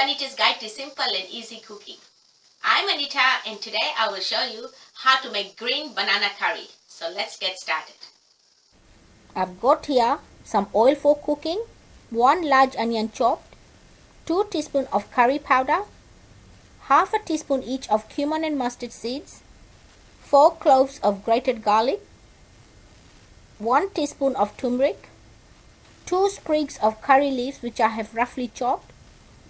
Anita's Guide to Simple and Easy Cooking. I'm Anita and today I will show you how to make green banana curry. So let's get started. I've got here some oil for cooking, 1 large onion chopped, 2 teaspoons of curry powder, half a teaspoon each of cumin and mustard seeds, 4 cloves of grated garlic, 1 teaspoon of turmeric, 2 sprigs of curry leaves which I have roughly chopped,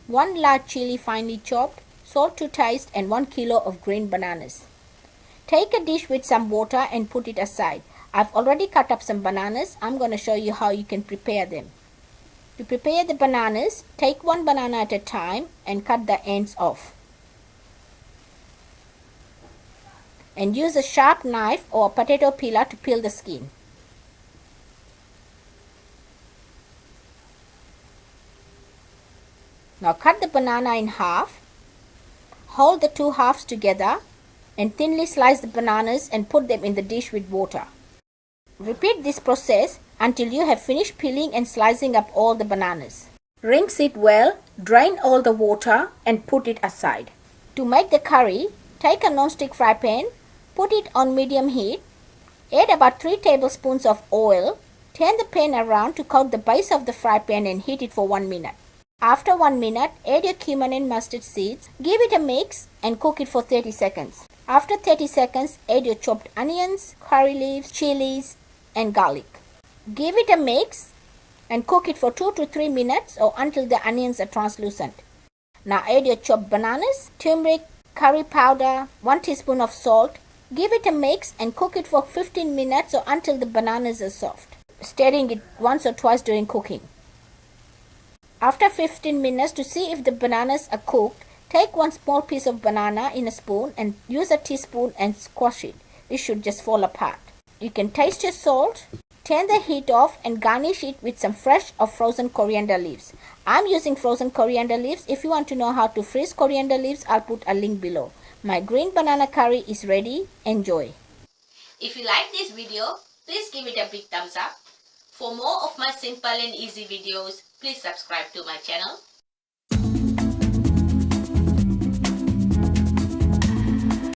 1 large chili finely chopped, salt to taste, and 1 kilo of green bananas. Take a dish with some water and put it aside. I've already cut up some bananas. I'm going to show you how you can prepare them. To prepare the bananas, take 1 banana at a time and cut the ends off. And use a sharp knife or a potato peeler to peel the skin. Now cut the banana in half. Hold the 2 halves together and thinly slice the bananas and put them in the dish with water. Repeat this process until you have finished peeling and slicing up all the bananas. Rinse it well, drain all the water and put it aside. To make the curry, take a non-stick fry pan, put it on medium heat, add about 3 tablespoons of oil, turn the pan around to coat the base of the fry pan and heat it for 1 minute. After 1 minute, add your cumin and mustard seeds, give it a mix and cook it for 30 seconds. After 30 seconds, add your chopped onions, curry leaves, chilies and garlic. Give it a mix and cook it for 2 to 3 minutes or until the onions are translucent. Now add your chopped bananas, turmeric, curry powder, 1 teaspoon of salt. Give it a mix and cook it for 15 minutes or until the bananas are soft, stirring it once or twice during cooking. After 15 minutes, to see if the bananas are cooked, take 1 small piece of banana in a spoon and use a teaspoon and squash it. It should just fall apart. You can taste your salt, turn the heat off and garnish it with some fresh or frozen coriander leaves. I'm using frozen coriander leaves. If you want to know how to freeze coriander leaves, I'll put a link below. My green banana curry is ready. Enjoy. If you like this video, please give it a big thumbs up. For more of my simple and easy videos, please subscribe to my channel.